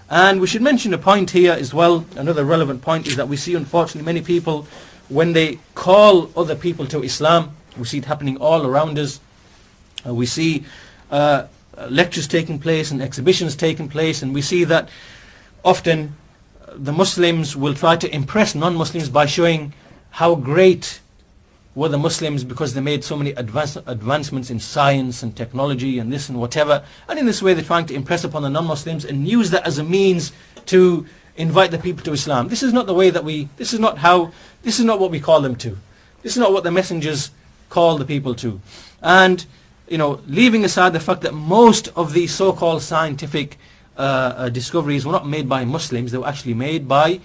And we should mention a point here as well. Another relevant point is that we see, unfortunately, many people, when they call other people to Islam, we see it happening all around us. We see lectures taking place and exhibitions taking place, and we see that often the Muslims will try to impress non-Muslims by showing how great were the Muslims because they made so many advancements in science and technology and this and whatever. And in this way they're trying to impress upon the non-Muslims and use that as a means to invite the people to Islam. This is not the way that this is not what we call them to. This is not what the messengers call the people to. And, leaving aside the fact that most of these so-called scientific discoveries were not made by Muslims, they were actually made by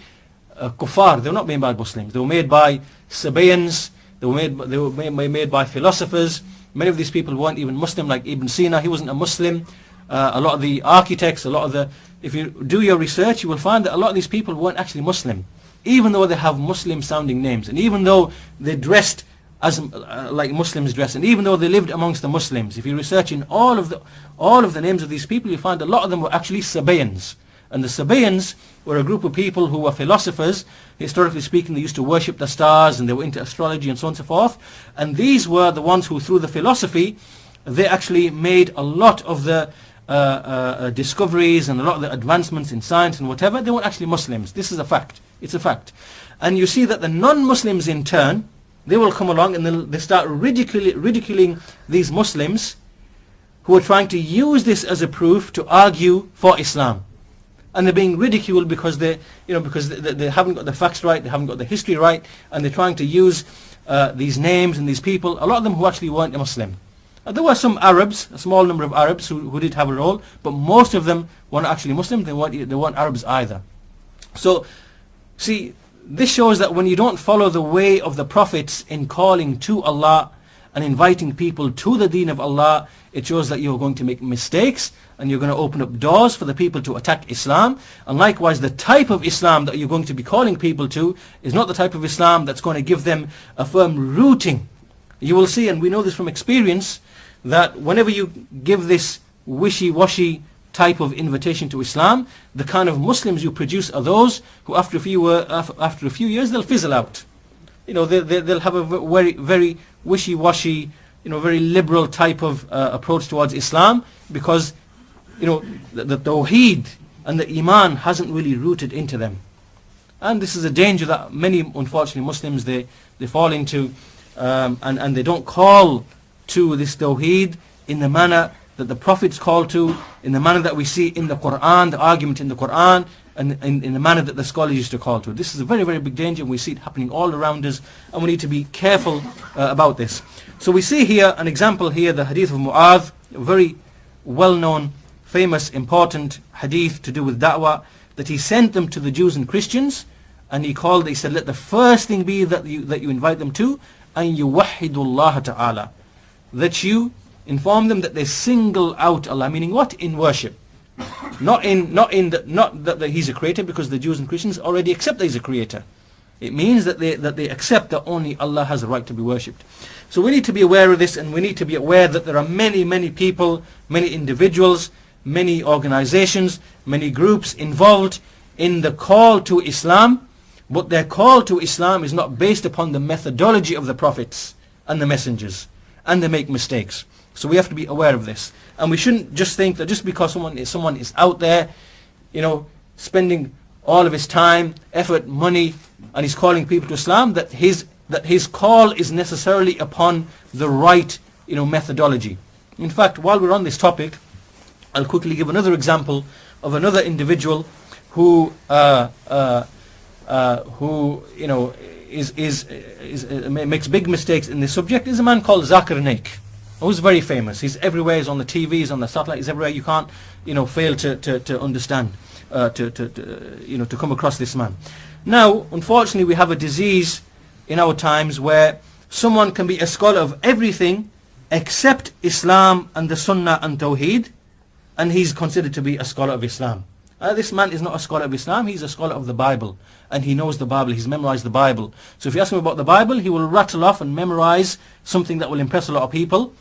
kuffar. They were not made by Muslims. They were made by Sabaeans. They were made by philosophers. Many of these people weren't even Muslim, like Ibn Sina. He wasn't a Muslim. A lot of the architects, if you do your research, you will find that a lot of these people weren't actually Muslim, even though they have Muslim-sounding names, and even though they dressed as like Muslims dress, and even though they lived amongst the Muslims. If you research in all of the names of these people, you find a lot of them were actually Sabaeans. And the Sabaeans were a group of people who were philosophers. Historically speaking, they used to worship the stars and they were into astrology and so on and so forth. And these were the ones who, through the philosophy, they actually made a lot of the discoveries and a lot of the advancements in science and whatever. They weren't actually Muslims. This is a fact. It's a fact. And you see that the non-Muslims in turn, they will come along and they start ridiculing these Muslims who are trying to use this as a proof to argue for Islam. And they're being ridiculed because they haven't got the facts right, they haven't got the history right, and they're trying to use these names and these people, a lot of them who actually weren't Muslim. There were some Arabs, a small number of Arabs who did have a role, but most of them weren't actually Muslim, they weren't Arabs either. So, see, this shows that when you don't follow the way of the prophets in calling to Allah and inviting people to the deen of Allah, it shows that you're going to make mistakes and you're going to open up doors for the people to attack Islam. And likewise, the type of Islam that you're going to be calling people to is not the type of Islam that's going to give them a firm rooting. You will see, and we know this from experience, that whenever you give this wishy-washy type of invitation to Islam, the kind of Muslims you produce are those who after a few years they'll fizzle out. They'll have a very, very wishy-washy, very liberal type of approach towards Islam, because the Tawheed and the Iman hasn't really rooted into them. And this is a danger that many, unfortunately, Muslims they fall into, and they don't call to this Tawheed in the manner that the prophets call to, in the manner that we see in the Quran, the argument in the Quran, and in the manner that the scholars used to call to. This is a very, very big danger, and we see it happening all around us, and we need to be careful about this. So we see here an example here, the hadith of Mu'adh, a very well-known, famous, important hadith to do with da'wah, that he sent them to the Jews and Christians, and he said, let the first thing be that you invite them to, أَن يُوَحِّدُوا اللَّهَ تَعَالَى, that you inform them that they single out Allah, meaning what? In worship. Not that He's a creator, because the Jews and Christians already accept that He's a creator. It means that they accept that only Allah has a right to be worshipped. So we need to be aware of this, and we need to be aware that there are many, many people, many individuals, many organizations, many groups involved in the call to Islam, but their call to Islam is not based upon the methodology of the prophets and the messengers, and they make mistakes. So we have to be aware of this, and we shouldn't just think that just because someone is out there, spending all of his time, effort, money, and he's calling people to Islam, that his call is necessarily upon the right methodology. In fact, while we're on this topic, I'll quickly give another example of another individual who makes big mistakes in this subject. Is a man called Zakir Naik, who's very famous. He's everywhere. He's on the TV, he's on the satellite, he's everywhere. You can't fail to understand, to come across this man. Now, unfortunately, we have a disease in our times where someone can be a scholar of everything except Islam and the Sunnah and Tawheed, and he's considered to be a scholar of Islam. This man is not a scholar of Islam, he's a scholar of the Bible, and he knows the Bible, he's memorized the Bible. So if you ask him about the Bible, he will rattle off and memorize something that will impress a lot of people.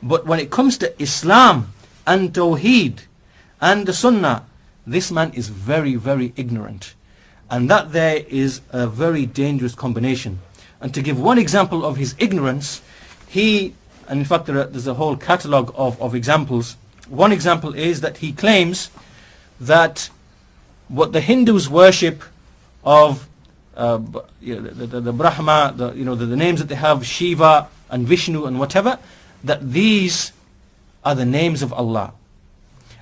But when it comes to Islam and Tawheed and the Sunnah this man is very, very ignorant. And that there is a very dangerous combination. And to give one example of his ignorance, and in fact there's a whole catalogue of examples. One example is that he claims that what the Hindus worship of the Brahma, the names that they have, Shiva and Vishnu and whatever, that these are the names of Allah.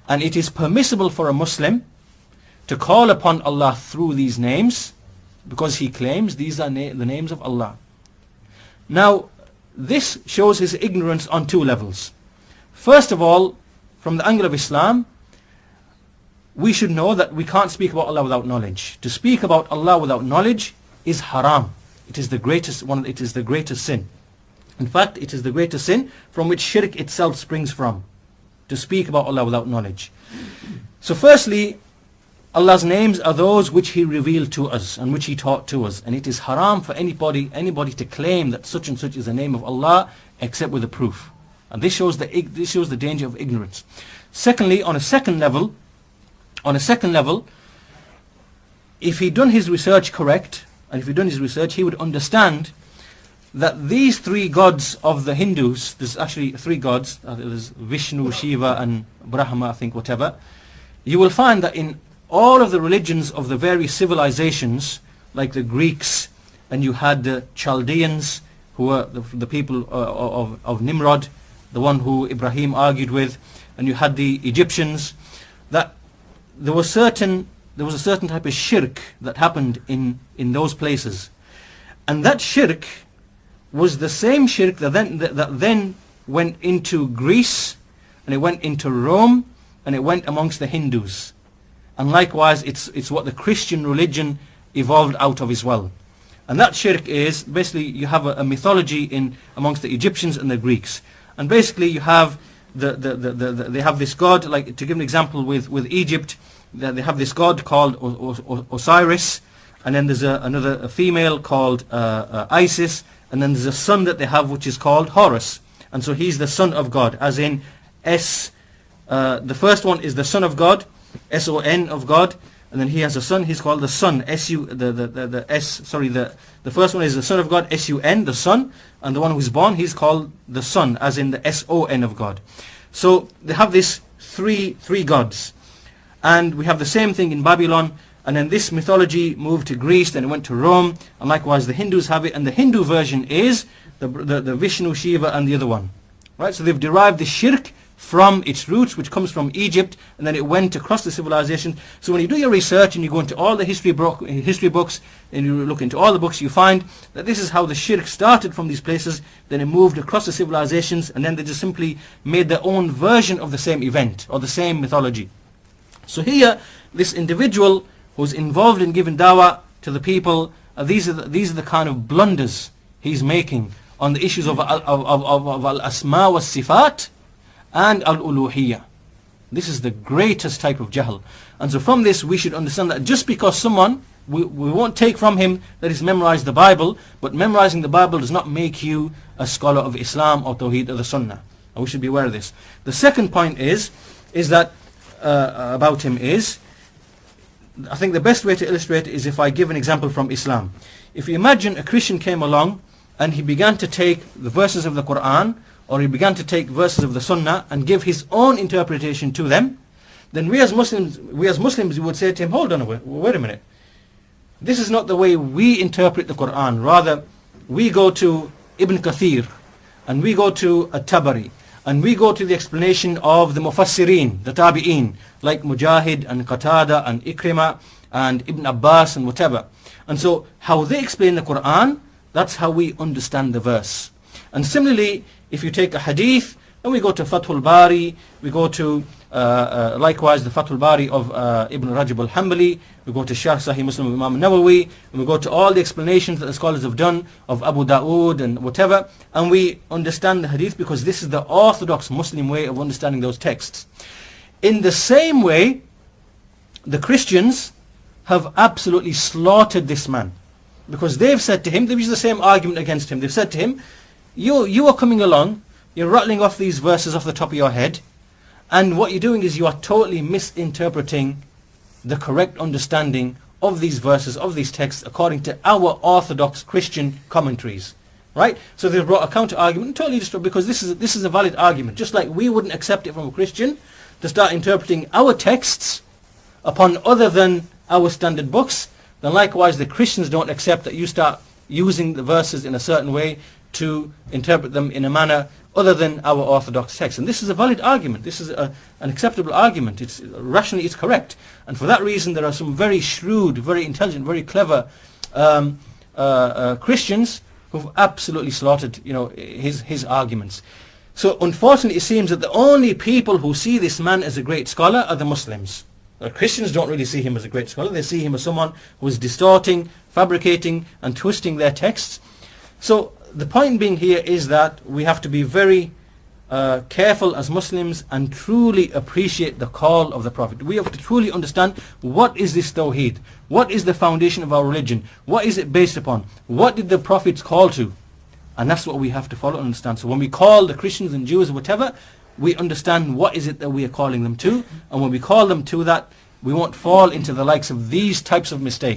And it is permissible for a Muslim to call upon Allah through these names, because he claims these are the names of Allah. Now, this shows his ignorance on two levels. First of all, from the angle of Islam, we should know that we can't speak about Allah without knowledge. To speak about Allah without knowledge is haram. It is the greatest sin. In fact, it is the greatest sin from which shirk itself springs from. To speak about Allah without knowledge. So firstly, Allah's names are those which He revealed to us and which He taught to us. And it is haram for anybody to claim that such and such is the name of Allah except with a proof. And this shows the danger of ignorance. Secondly, on a second level, if he'd done his research correct, and if he'd done his research, he would understand that these three gods of the Hindus, there's actually three gods, there's Vishnu, Shiva and Brahma, I think, whatever. You will find that in all of the religions of the various civilizations, like the Greeks, and you had the Chaldeans, who were the people of Nimrod, the one who Ibrahim argued with, and you had the Egyptians, that there was a certain type of shirk that happened in those places. And that shirk was the same shirk that then went into Greece, and it went into Rome, and it went amongst the Hindus. And likewise, it's what the Christian religion evolved out of as well. And that shirk is, basically, you have a mythology amongst the Egyptians and the Greeks. And basically, you have they have this god, like to give an example with Egypt, they have this god called Osiris, and then there's another female called Isis, and then there's a son that they have which is called Horus. And so he's the son of God, as in the first one is the son of God, S-O-N of God, and then he has a son, he's called the son, the first one is the son of God, S-U-N, the son, and the one who's born, he's called the son, as in the S-O-N of God. So they have these three gods. And we have the same thing in Babylon, and then this mythology moved to Greece, then it went to Rome, and likewise the Hindus have it, and the Hindu version is the Vishnu, Shiva, and the other one. Right? So they've derived the shirk from its roots, which comes from Egypt, and then it went across the civilization. So when you do your research and you go into all the history books, and you look into all the books, you find that this is how the shirk started from these places, then it moved across the civilizations, and then they just simply made their own version of the same event, or the same mythology. So here, this individual who's involved in giving dawah to the people, these are the kind of blunders he's making on the issues of al-asma wa sifat and al-uluhiyya. This is the greatest type of jahl. And so from this we should understand that just because someone, we won't take from him that he's memorized the Bible, but memorizing the Bible does not make you a scholar of Islam or Tawheed or the Sunnah. And we should be aware of this. The second point is that about him is, I think the best way to illustrate it is if I give an example from Islam. If you imagine a Christian came along and he began to take the verses of the Quran, or he began to take verses of the Sunnah and give his own interpretation to them, then we as Muslims would say to him, hold on, wait a minute. This is not the way we interpret the Quran. Rather, we go to Ibn Kathir, and we go to At-Tabari, and we go to the explanation of the Mufassirin, the Tabi'een, like Mujahid and Qatada and Ikrimah and Ibn Abbas and whatever. And so how they explain the Quran, that's how we understand the verse. And similarly, if you take a hadith, and we go to Fathul Bari, we go to likewise the Fathul Bari of Ibn Rajab al-Hanbali, we go to Sharh Sahih Muslim of Imam Nawawi, and we go to all the explanations that the scholars have done of Abu Dawood and whatever, and we understand the hadith because this is the orthodox Muslim way of understanding those texts. In the same way, the Christians have absolutely slaughtered this man, because they've said to him, they've used the same argument against him, they've said to him, you are coming along, you're rattling off these verses off the top of your head, and what you're doing is you are totally misinterpreting the correct understanding of these verses, of these texts, according to our Orthodox Christian commentaries. Right? So they've brought a counter argument, totally just because this is a valid argument. Just like we wouldn't accept it from a Christian to start interpreting our texts upon other than our standard books, then likewise the Christians don't accept that you start using the verses in a certain way to interpret them in a manner other than our Orthodox text. And this is a valid argument. This is an acceptable argument. Rationally it's correct. And for that reason there are some very shrewd, very intelligent, very clever Christians who've absolutely slaughtered, his arguments. So unfortunately it seems that the only people who see this man as a great scholar are the Muslims. The Christians don't really see him as a great scholar. They see him as someone who is distorting, fabricating and twisting their texts. So the point being here is that we have to be very careful as Muslims and truly appreciate the call of the Prophet. We have to truly understand, what is this Tawheed? What is the foundation of our religion? What is it based upon? What did the Prophets call to? And that's what we have to follow and understand. So when we call the Christians and Jews or whatever, we understand what is it that we are calling them to. And when we call them to that, we won't fall into the likes of these types of mistakes.